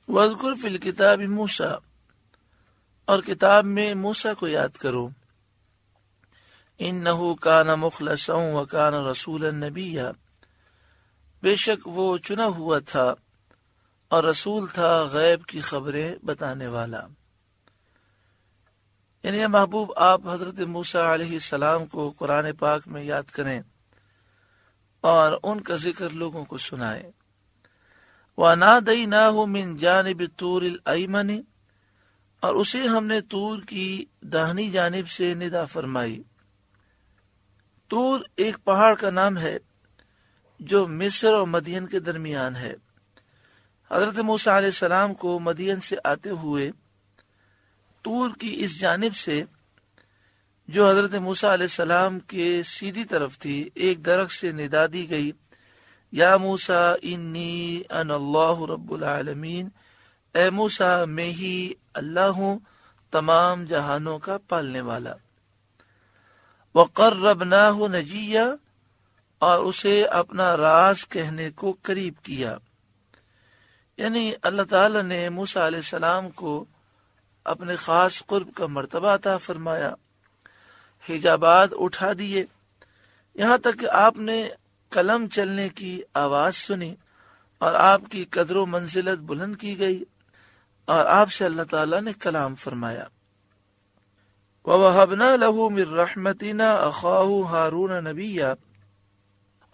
وَاذْكُرْ فِي الْكِتَابِ موسیٰ، اور کتاب میں موسیٰ کو یاد کرو، اِنَّهُ كَانَ مُخْلَصًا وَكَانَ رَسُولًا نَبِيًّا، بے شک وہ چنا ہوا تھا اور رسول تھا غیب کی خبریں بتانے والا۔ یعنی محبوب آپ حضرت موسیٰ علیہ السلام کو قرآن پاک میں یاد کریں اور ان کا ذکر لوگوں کو سنائیں۔ وَنَادَيْنَاهُ مِنْ جَانِبِ الطُّورِ الْأَيْمَنِ، اور اسے ہم نے طور کی داہنی جانب سے ندا فرمائی۔ طور ایک پہاڑ کا نام ہے جو مصر اور مدین کے درمیان ہے۔ حضرت موسیٰ علیہ السلام کو مدین سے آتے ہوئے طور کی اس جانب سے، جو حضرت موسیٰ علیہ السلام کے سیدھی طرف تھی، ایک درخت سے ندا دی گئی، یا موسیٰ انی انا اللہ رب العالمین، اے موسیٰ میں ہی اللہ ہوں تمام جہانوں کا پالنے والا۔ وَقَرَّبْنَاهُ نَجِيًّا، اور اسے اپنا راز کہنے کو قریب کیا۔ یعنی اللہ تعالی نے موسیٰ علیہ السلام کو اپنے خاص قرب کا مرتبہ عطا فرمایا، حجابات اٹھا دیے، یہاں تک کہ آپ نے قلم چلنے کی آواز سنی اور آپ کی قدر و منزلت بلند کی گئی اور آپ سے اللہ تعالیٰ نے کلام فرمایا۔ وَوَهَبْنَا لَهُ مِن رَحْمَتِنَا أَخَاهُ هَارُونَ نَبِيًّا،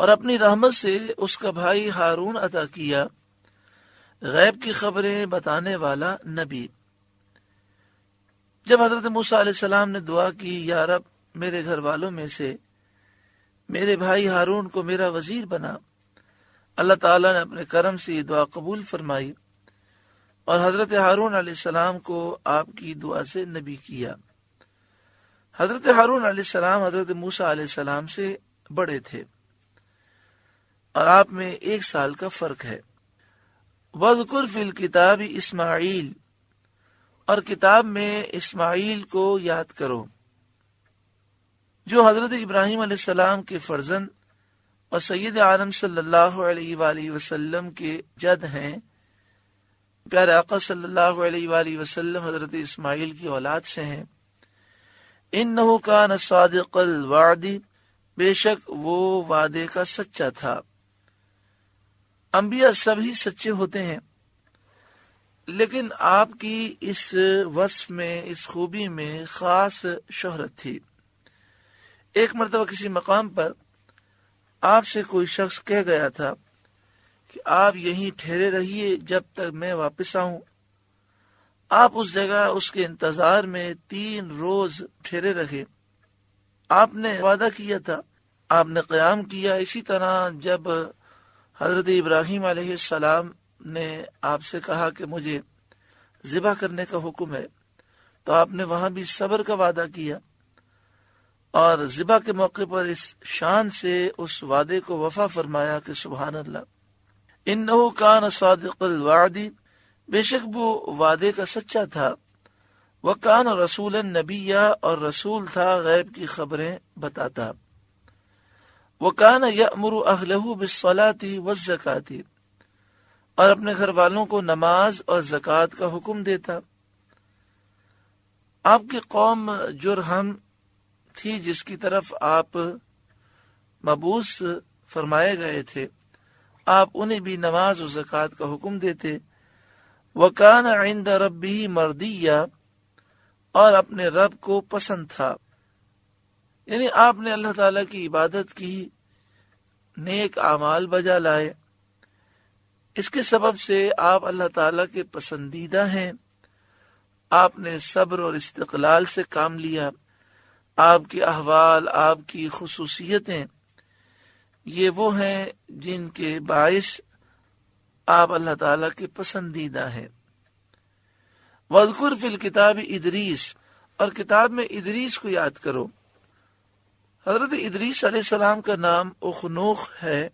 اور اپنی رحمت سے اس کا بھائی ہارون عطا کیا غیب کی خبریں بتانے والا نبی۔ جب حضرت موسیٰ علیہ السلام نے دعا کی، یا رب میرے گھر والوں میں سے میرے بھائی ہارون کو میرا وزیر بنا، اللہ تعالیٰ نے اپنے کرم سے یہ دعا قبول فرمائی اور حضرت ہارون علیہ السلام کو آپ کی دعا سے نبی کیا۔ حضرت ہارون علیہ السلام حضرت موسیٰ علیہ السلام سے بڑے تھے اور آپ میں 1 سال کا فرق ہے۔ وَاذْكُرْ فِي الْكِتَابِ اسماعیل، اور کتاب میں اسماعیل کو یاد کرو، جو حضرت ابراہیم علیہ السلام کے فرزند اور سید عالم صلی اللہ علیہ وآلہ وسلم کے جد ہیں۔ پیارے آقا صلی اللہ علیہ وآلہ وسلم حضرت اسماعیل کی اولاد سے ہیں۔ انہ کان صادق الوعد، بے شک وہ وعدے کا سچا تھا۔ انبیاء سبھی سچے ہوتے ہیں، لیکن آپ کی اس وصف میں، اس خوبی میں خاص شہرت تھی۔ ایک مرتبہ کسی مقام پر آپ سے کوئی شخص کہہ گیا تھا کہ آپ یہیں ٹھہرے رہیے جب تک میں واپس آؤں۔ آپ اس جگہ اس کے انتظار میں 3 روز ٹھہرے رہے۔ آپ نے وعدہ کیا تھا، آپ نے قیام کیا۔ اسی طرح جب حضرت ابراہیم علیہ السلام نے آپ سے کہا کہ مجھے ذبح کرنے کا حکم ہے، تو آپ نے وہاں بھی صبر کا وعدہ کیا اور ذبح کے موقع پر اس شان سے اس وعدے کو وفا فرمایا کہ سبحان اللہ۔ انہ کان صادق الوعد، بے شک وہ وعدے کا سچا تھا۔ وکان رسولا نبیا، اور رسول تھا غیب کی خبریں بتاتا۔ وکان یأمر اہلہ بالصلاۃ والزکاۃ، اور اپنے گھر والوں کو نماز اور زکوٰۃ کا حکم دیتا۔ آپ کی قوم جرہم تھی جس کی طرف آپ مبعوث فرمائے گئے تھے، آپ انہیں بھی نماز و زکوٰۃ کا حکم دیتے۔ وَكَانَ عِنْدَ رَبِّهِ مَرْضِيًّا، اور اپنے رب کو پسند تھا۔ یعنی آپ نے اللہ تعالیٰ کی عبادت کی، نیک اعمال بجا لائے، اس کے سبب سے آپ اللہ تعالیٰ کے پسندیدہ ہیں۔ آپ نے صبر اور استقلال سے کام لیا۔ آپ کے احوال، آپ کی خصوصیتیں، یہ وہ ہیں جن کے باعث آپ اللہ تعالیٰ کے پسندیدہ ہیں۔ وَاذْكُرْ فِي الْكِتَابِ ادریس، اور کتاب میں ادریس کو یاد کرو۔ حضرت ادریس علیہ السلام کا نام اخنوخ ہے۔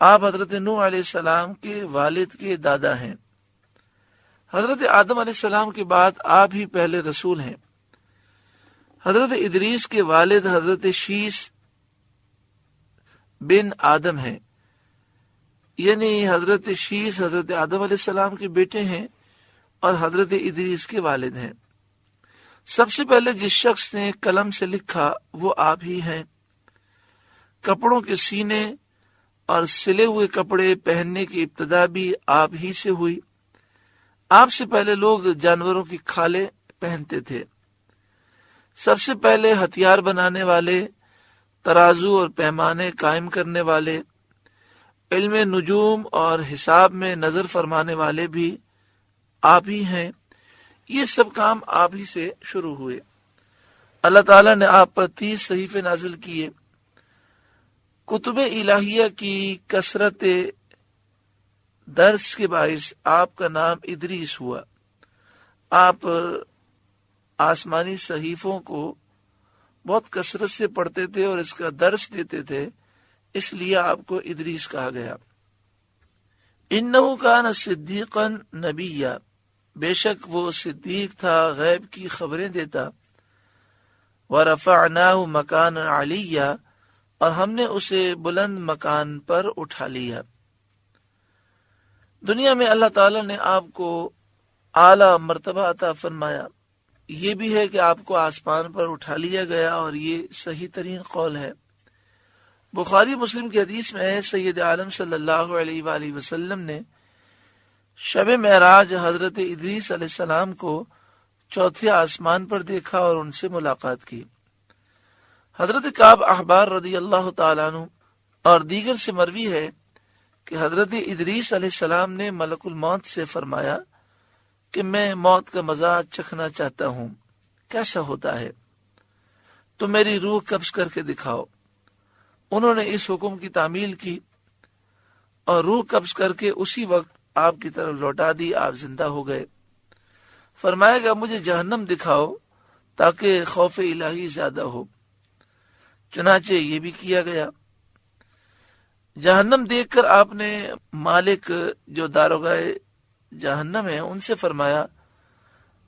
آپ حضرت نوح علیہ السلام کے والد کے دادا ہیں۔ حضرت آدم علیہ السلام کے بعد آپ ہی پہلے رسول ہیں۔ حضرت ادریس کے والد حضرت شیس بن آدم ہیں، یعنی حضرت شیس حضرت آدم علیہ السلام کے بیٹے ہیں اور حضرت ادریس کے والد ہیں۔ سب سے پہلے جس شخص نے قلم سے لکھا وہ آپ ہی ہیں۔ کپڑوں کے سینے اور سلے ہوئے کپڑے پہننے کی ابتدا بھی آپ ہی سے ہوئی۔ آپ سے پہلے لوگ جانوروں کی کھالیں پہنتے تھے۔ سب سے پہلے ہتھیار بنانے والے، ترازو اور پیمانے قائم کرنے والے، علم نجوم اور حساب میں نظر فرمانے والے بھی آپ ہی ہیں۔ یہ سب کام آپ ہی سے شروع ہوئے۔ اللہ تعالیٰ نے آپ پر 30 صحیفے نازل کیے۔ کتب الہیہ کی کثرت درس کے باعث آپ کا نام ادریس ہوا۔ آپ آسمانی صحیفوں کو بہت کثرت سے پڑھتے تھے اور اس کا درس دیتے تھے، اس لیے آپ کو ادریس کہا گیا۔ انہ کان صدیقا نبیا، بے شک وہ صدیق تھا، غیب کی خبریں دیتا۔ ورفعناہ مکانا علیہ، اور ہم نے اسے بلند مکان پر اٹھا لیا۔ دنیا میں اللہ تعالیٰ نے آپ کو اعلیٰ مرتبہ عطا فرمایا۔ یہ بھی ہے کہ آپ کو آسمان پر اٹھا لیا گیا، اور یہ صحیح ترین قول ہے۔ بخاری مسلم کی حدیث میں ہے، سید عالم صلی اللہ علیہ وآلہ وسلم نے شب معراج حضرت ادریس علیہ السلام کو چوتھے آسمان پر دیکھا اور ان سے ملاقات کی۔ حضرت کعب احبار رضی اللہ تعالیٰ عنہ اور دیگر سے مروی ہے کہ حضرت ادریس علیہ السلام نے ملک الموت سے فرمایا کہ میں موت کا مزہ چکھنا چاہتا ہوں، کیسا ہوتا ہے؟ تو میری روح قبض کر کے دکھاؤ۔ انہوں نے اس حکم کی تعمیل کی اور روح قبض کر کے اسی وقت آپ کی طرف لوٹا دی۔ آپ زندہ ہو گئے۔ فرمایا گا مجھے جہنم دکھاؤ تاکہ خوف الہی زیادہ ہو۔ چنانچہ یہ بھی کیا گیا۔ جہنم دیکھ کر آپ نے مالک جو داروغہ جہنم ہے ان سے فرمایا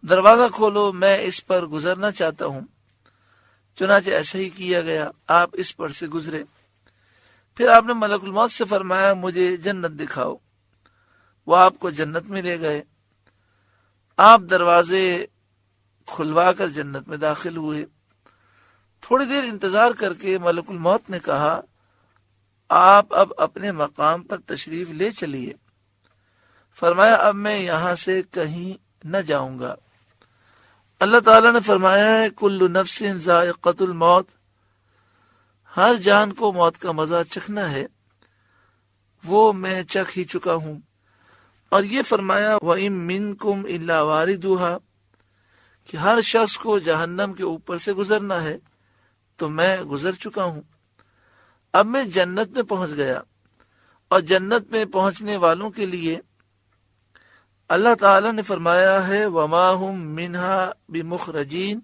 دروازہ کھولو، میں اس پر گزرنا چاہتا ہوں۔ چنانچہ ایسا ہی کیا گیا، آپ اس پر سے گزرے۔ پھر آپ نے ملک الموت سے فرمایا مجھے جنت دکھاؤ، وہ آپ کو جنت میں لے گئے۔ آپ دروازے کھلوا کر جنت میں داخل ہوئے۔ تھوڑی دیر انتظار کر کے ملک الموت نے کہا آپ اب اپنے مقام پر تشریف لے چلیے۔ فرمایا اب میں یہاں سے کہیں نہ جاؤں گا۔ اللہ تعالیٰ نے فرمایا ہے کل نفس ذائقۃ الموت، ہر جان کو موت کا مزہ چکھنا ہے، وہ میں چکھ ہی چکا ہوں۔ اور یہ فرمایا وَإِن مِّنكُمْ إِلَّا وَارِدُهَا، کہ ہر شخص کو جہنم کے اوپر سے گزرنا ہے، تو میں گزر چکا ہوں۔ اب میں جنت میں پہنچ گیا، اور جنت میں پہنچنے والوں کے لیے اللہ تعالیٰ نے فرمایا ہے وَمَا هُمْ مِنْهَا بِمُخْرَجِينَ،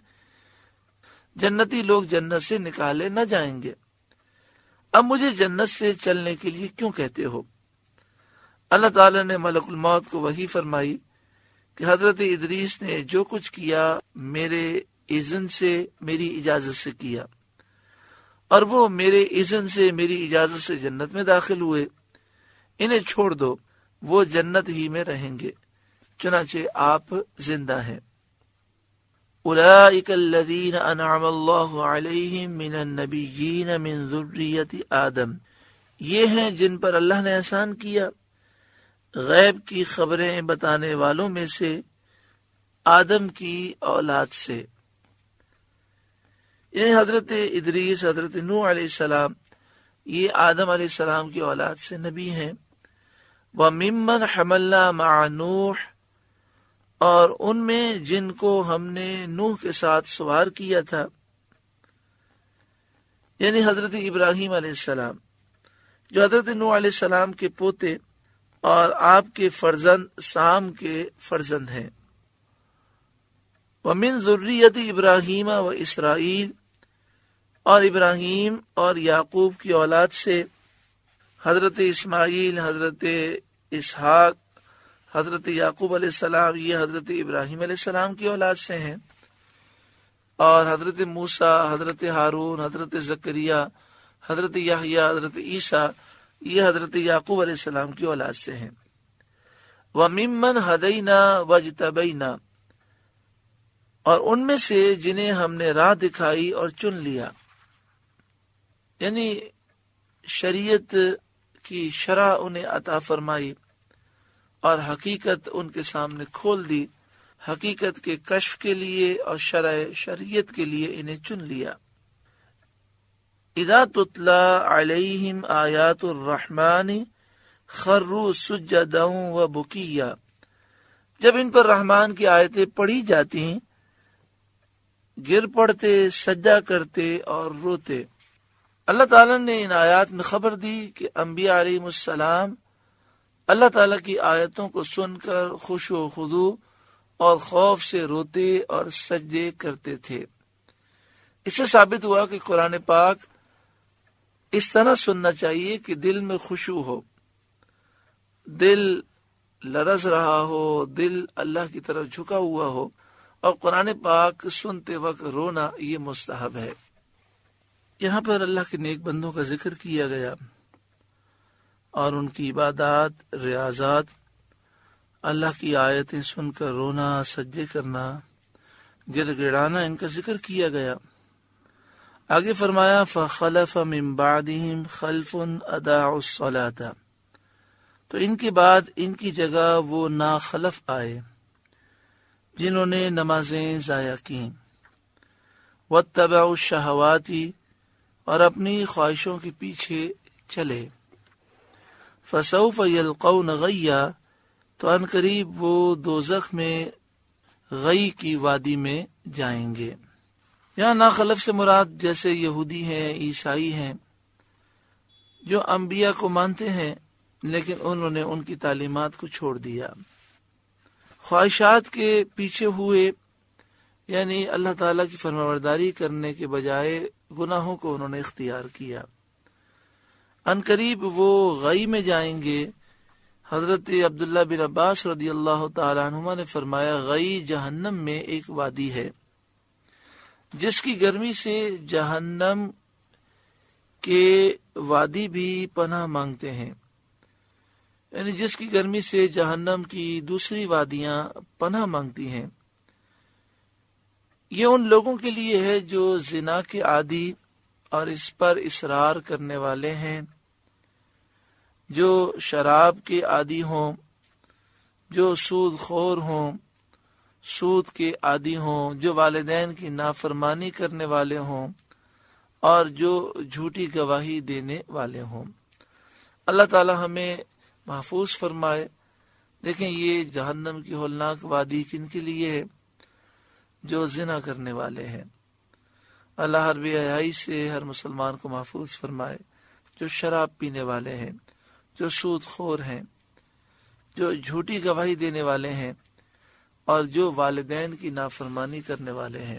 جنتی لوگ جنت سے نکالے نہ جائیں گے۔ اب مجھے جنت سے چلنے کے لیے کیوں کہتے ہو؟ اللہ تعالیٰ نے ملک الموت کو وحی فرمائی کہ حضرت ادریس نے جو کچھ کیا میرے اذن سے، میری اجازت سے کیا، اور وہ میرے اذن سے، میری اجازت سے جنت میں داخل ہوئے۔ انہیں چھوڑ دو، وہ جنت ہی میں رہیں گے، چنانچہ آپ زندہ ہیں۔ اولئک الذین انعم اللہ علیہم من النبیین من ذریۃ آدم، یہ ہیں جن پر اللہ نے احسان کیا غیب کی خبریں بتانے والوں میں سے، آدم کی اولاد سے، یعنی حضرت ادریس، حضرت نوح علیہ السلام، یہ آدم علیہ السلام کی اولاد سے نبی ہیں۔ وَمِمَّنْ حَمَلْنَا مَعَ نُوحٍ، اور ان میں جن کو ہم نے نوح کے ساتھ سوار کیا تھا، یعنی حضرت ابراہیم علیہ السلام، جو حضرت نوح علیہ السلام کے پوتے اور آپ کے فرزند سام کے فرزند ہیں۔ وَمِن ذُرِّيَّةِ ابراہیم و اسرائیل، اور ابراہیم اور یعقوب کی اولاد سے حضرت اسماعیل، حضرت اسحاق، حضرت یعقوب علیہ السلام، یہ حضرت ابراہیم علیہ السلام کی اولاد سے ہیں، اور حضرت موسیٰ، حضرت ہارون، حضرت زکریا، حضرت یحییٰ، حضرت عیسیٰ، یہ حضرت یعقوب علیہ السلام کی اولاد سے ہیں۔ وَمِمَّنْ هَدَيْنَا وَاجْتَبَيْنَا، اور ان میں سے جنہیں ہم نے راہ دکھائی اور چن لیا، یعنی شریعت کی شرح انہیں عطا فرمائی اور حقیقت ان کے سامنے کھول دی، حقیقت کے کشف کے لیے اور شرح شریعت کے لیے انہیں چن لیا۔ اذا تتلی علیہم آیات الرحمن خروا سجدا وبکیا، جب ان پر رحمان کی آیتیں پڑھی جاتی ہیں گر پڑتے، سجدہ کرتے اور روتے۔ اللہ تعالیٰ نے ان آیات میں خبر دی کہ انبیاء علیہم السلام اللہ تعالیٰ کی آیتوں کو سن کر خشوع و خضوع اور خوف سے روتے اور سجدے کرتے تھے۔ اس سے ثابت ہوا کہ قرآن پاک اس طرح سننا چاہیے کہ دل میں خشوع ہو، دل لرز رہا ہو، دل اللہ کی طرف جھکا ہوا ہو، اور قرآن پاک سنتے وقت رونا یہ مستحب ہے۔ یہاں پر اللہ کے نیک بندوں کا ذکر کیا گیا اور ان کی عبادات، ریاضات، اللہ کی آیتیں سن کر رونا، سجدے کرنا، گر گڑانا، ان کا ذکر کیا گیا۔ آگے فرمایا فَخَلَفَ مِن بَعْدِهِمْ خَلْفٌ أَضَاعُوا الصَّلَاةَ، تو ان کے بعد ان کی جگہ وہ ناخلف آئے جنہوں نے نمازیں ضائع کی، وَاتَّبَعُوا الشَّهَوَاتِ، اور اپنی خواہشوں کے پیچھے چلے، فَسَوْفَ يَلْقَوْنَ غَيًّا، تو ان قریب وہ دوزخ میں غی کی وادی میں جائیں گے۔ یہاں ناخلف سے مراد جیسے یہودی ہیں، عیسائی ہیں، جو انبیاء کو مانتے ہیں لیکن انہوں نے ان کی تعلیمات کو چھوڑ دیا، خواہشات کے پیچھے ہوئے، یعنی اللہ تعالیٰ کی فرمانبرداری کرنے کے بجائے گناہوں کو انہوں نے اختیار کیا۔ ان قریب وہ غی میں جائیں گے۔ حضرت عبداللہ بن عباس رضی اللہ تعالیٰ عنہما نے فرمایا غی جہنم میں ایک وادی ہے جس کی گرمی سے جہنم کے وادی بھی پناہ مانگتے ہیں، یعنی جس کی گرمی سے جہنم کی دوسری وادیاں پناہ مانگتی ہیں۔ یہ ان لوگوں کے لیے ہے جو زنا کے عادی اور اس پر اصرار کرنے والے ہیں، جو شراب کے عادی ہوں، جو سود خور ہوں، سود کے عادی ہوں، جو والدین کی نافرمانی کرنے والے ہوں، اور جو جھوٹی گواہی دینے والے ہوں۔ اللہ تعالی ہمیں محفوظ فرمائے۔ دیکھیں یہ جہنم کی ہولناک وادی کن کے لیے ہے؟ جو زنا کرنے والے ہیں۔ اللہ ہر بے حیائی سے ہر مسلمان کو محفوظ فرمائے۔ جو شراب پینے والے ہیں، جو سود خور ہیں، جو جھوٹی گواہی دینے والے ہیں، اور جو والدین کی نافرمانی کرنے والے ہیں،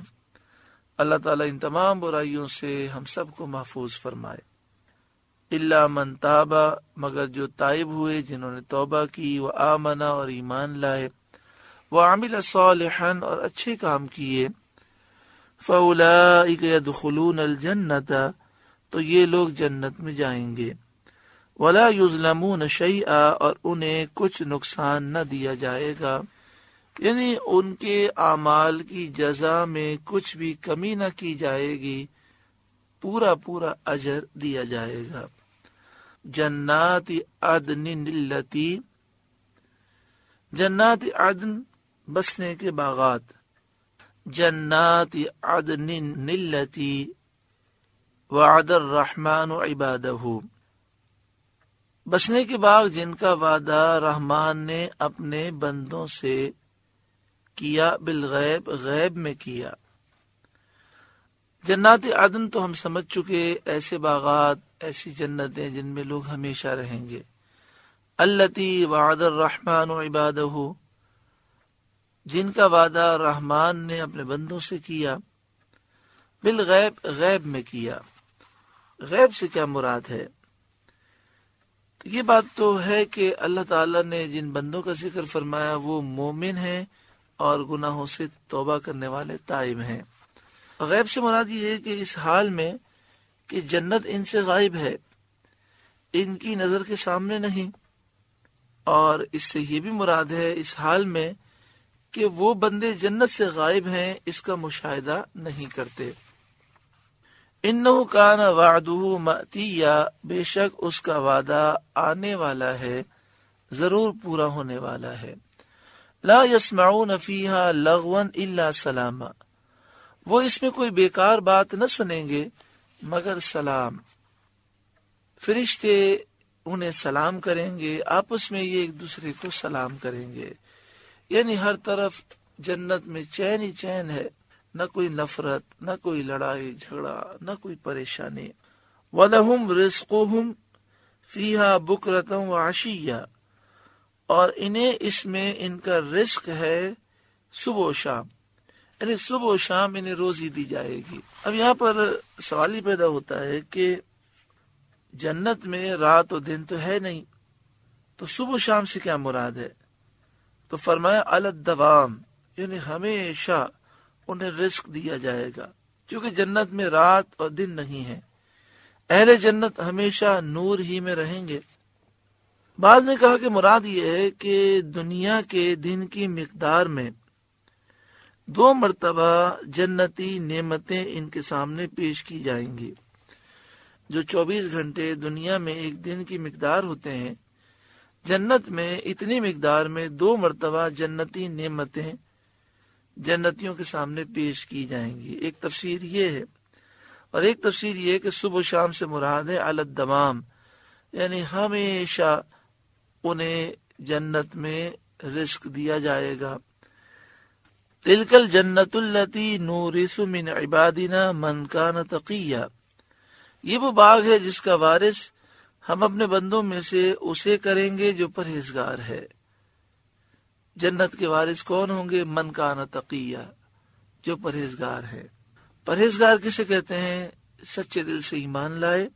اللہ تعالیٰ ان تمام برائیوں سے ہم سب کو محفوظ فرمائے۔ الا من تاب، مگر جو تائب ہوئے، جنہوں نے توبہ کی، وآمن، اور ایمان لائے، وعمل صالحا، اور اچھے کام کیے، فاولئک یدخلون الجنۃ، تو یہ لوگ جنت میں جائیں گے، ولا یظلمون شیئا، اور انہیں کچھ نقصان نہ دیا جائے گا، یعنی ان کے اعمال کی جزا میں کچھ بھی کمی نہ کی جائے گی، پورا پورا اجر دیا جائے گا۔ جنات عدن التی، جنات عدن بسنے کے باغات، جنات عدن التی وعد الرحمن عبادہ، بسنے کے باغ جن کا وعدہ رحمان نے اپنے بندوں سے کیا، بالغیب، غیب میں کیا۔ جنات عدن تو ہم سمجھ چکے، ایسے باغات، ایسی جنتیں جن میں لوگ ہمیشہ رہیں گے۔ التی وعد الرحمن عبادہ، جن کا وعدہ رحمان نے اپنے بندوں سے کیا، بالغیب، غیب میں کیا۔ غیب سے کیا مراد ہے؟ تو یہ بات تو ہے کہ اللہ تعالیٰ نے جن بندوں کا ذکر فرمایا وہ مومن ہیں اور گناہوں سے توبہ کرنے والے تائب ہیں۔ غیب سے مراد یہ ہے کہ اس حال میں کہ جنت ان سے غائب ہے، ان کی نظر کے سامنے نہیں، اور اس سے یہ بھی مراد ہے اس حال میں کہ وہ بندے جنت سے غائب ہیں، اس کا مشاہدہ نہیں کرتے۔ انہ کان وعدہ مأتیا، بے شک اس کا وعدہ آنے والا ہے، ضرور پورا ہونے والا ہے۔ لا يسمعون فیہا لغوا الا سلاما، وہ اس میں کوئی بیکار بات نہ سنیں گے مگر سلام۔ فرشتے انہیں سلام کریں گے، آپس میں یہ ایک دوسرے کو سلام کریں گے، یعنی ہر طرف جنت میں چین ہی چین ہے، نہ کوئی نفرت، نہ کوئی لڑائی جھگڑا، نہ کوئی پریشانی۔ وَلَهُمْ رِزْقُهُمْ فِيهَا بُكْرَةً وَعَشِيًّا، اور انہیں اس میں ان کا رزق ہے صبح و شام، یعنی صبح و شام انہیں روزی دی جائے گی۔ اب یہاں پر سوال ہی پیدا ہوتا ہے کہ جنت میں رات و دن تو ہے نہیں، تو صبح و شام سے کیا مراد ہے؟ تو فرمایا علی الدوام، یعنی ہمیشہ انہیں رزق دیا جائے گا، کیونکہ جنت میں رات اور دن نہیں ہے، اہل جنت ہمیشہ نور ہی میں رہیں گے۔ بعض نے کہا کہ مراد یہ ہے کہ دنیا کے دن کی مقدار میں 2 مرتبہ جنتی نعمتیں ان کے سامنے پیش کی جائیں گی۔ جو 24 گھنٹے دنیا میں ایک دن کی مقدار ہوتے ہیں، جنت میں اتنی مقدار میں 2 مرتبہ جنتی نعمتیں جنتیوں کے سامنے پیش کی جائیں گی۔ ایک تفسیر یہ ہے، اور ایک تفسیر یہ ہے کہ صبح و شام سے مراد ہے علی الدوام، یعنی ہمیشہ انہیں جنت میں رزق دیا جائے گا۔ تلک الجنت التی نورث من عبادنا من کان تقیا، یہ وہ باغ ہے جس کا وارث ہم اپنے بندوں میں سے اسے کریں گے جو پرہیزگار ہے۔ جنت کے وارث کون ہوں گے؟ من کان تقیا، جو پرہیزگار ہے۔ پرہیزگار کسے کہتے ہیں؟ سچے دل سے ایمان لائے،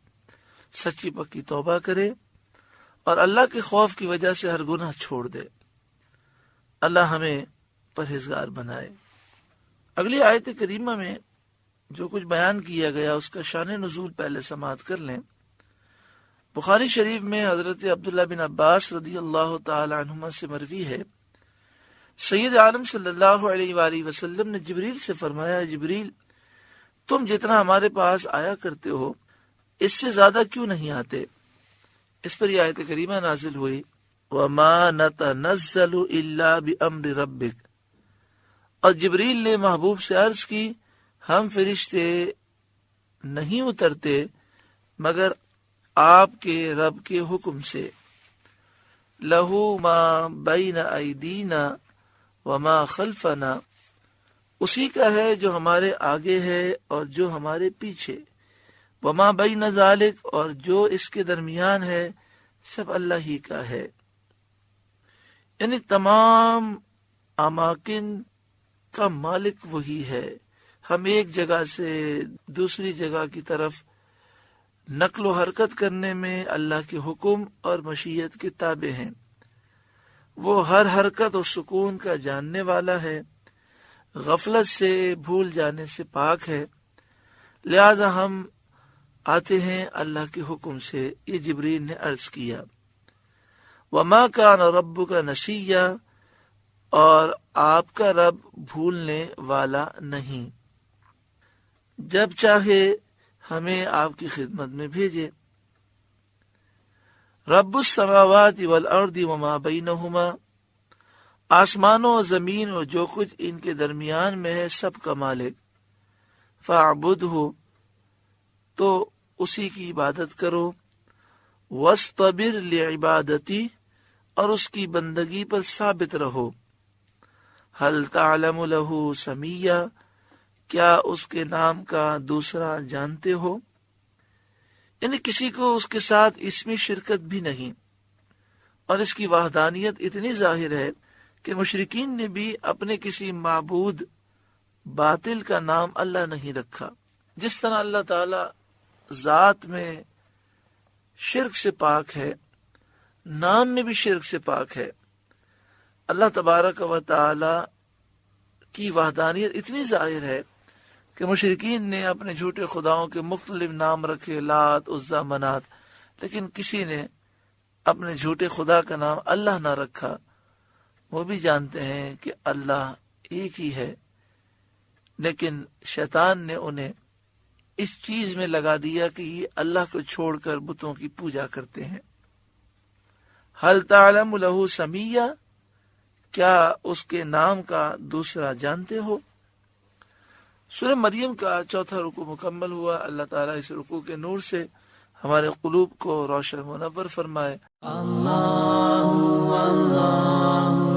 سچی پکی توبہ کرے، اور اللہ کے خوف کی وجہ سے ہر گناہ چھوڑ دے۔ اللہ ہمیں پرہیزگار بنائے۔ اگلی آیت کریمہ میں جو کچھ بیان کیا گیا اس کا شان نزول پہلے سماعت کر لیں۔ بخاری شریف میں حضرت عبداللہ بن عباس رضی اللہ تعالی عنہما سے مروی ہے، سید عالم صلی اللہ علیہ وآلہ وسلم نے جبریل سے فرمایا، جبریل تم جتنا ہمارے پاس آیا کرتے ہو اس سے زیادہ کیوں نہیں آتے؟ اس پر یہ آیت کریمہ نازل ہوئی، وَمَا نَتَنَزَّلُ إِلَّا بِأَمْرِ رَبِّكَ، اور جبریل نے محبوب سے عرض کی ہم فرشتے نہیں اترتے مگر آپ کے رب کے حکم سے۔ لہو ما بین ایدینا وما خلفنا، اسی کا ہے جو ہمارے آگے ہے اور جو ہمارے پیچھے، وما بین ذالک، اور جو اس کے درمیان ہے سب اللہ ہی کا ہے۔ یعنی تمام اماکن کا مالک وہی ہے، ہم ایک جگہ سے دوسری جگہ کی طرف نقل و حرکت کرنے میں اللہ کے حکم اور مشیت کے تابع ہیں۔ وہ ہر حرکت و سکون کا جاننے والا ہے، غفلت سے بھول جانے سے پاک ہے، لہذا ہم آتے ہیں اللہ کے حکم سے۔ یہ جبریل نے عرض کیا۔ وما کان ربک نسیا، اور آپ کا رب بھولنے والا نہیں، جب چاہے ہمیں آپ کی خدمت میں بھیجے۔ رب السماوات والارض وما بینہما، آسمانوں اور زمین اور جو کچھ ان کے درمیان میں ہے سب کا مالک۔ فاعبدہ، تو اسی کی عبادت کرو۔ واصطبر لعبادتی، اور اس کی بندگی پر ثابت رہو۔ هل تعلم له سمیہ، کیا اس کے نام کا دوسرا جانتے ہو؟ یعنی کسی کو اس کے ساتھ اسمی شرکت بھی نہیں، اور اس کی وحدانیت اتنی ظاہر ہے کہ مشرکین نے بھی اپنے کسی معبود باطل کا نام اللہ نہیں رکھا۔ جس طرح اللہ تعالی ذات میں شرک سے پاک ہے، نام میں بھی شرک سے پاک ہے۔ اللہ تبارک و تعالی کی وحدانیت اتنی ظاہر ہے کہ مشرکین نے اپنے جھوٹے خداؤں کے مختلف نام رکھے، لات، عزا، منات، لیکن کسی نے اپنے جھوٹے خدا کا نام اللہ نہ رکھا۔ وہ بھی جانتے ہیں کہ اللہ ایک ہی ہے، لیکن شیطان نے انہیں اس چیز میں لگا دیا کہ یہ اللہ کو چھوڑ کر بتوں کی پوجا کرتے ہیں۔ حل تعلم لہ سمیہ، کیا اس کے نام کا دوسرا جانتے ہو؟ سورہ مریم کا چوتھا رکوع مکمل ہوا۔ اللہ تعالیٰ اس رکوع کے نور سے ہمارے قلوب کو روشن منور فرمائے۔ اللہ اللہ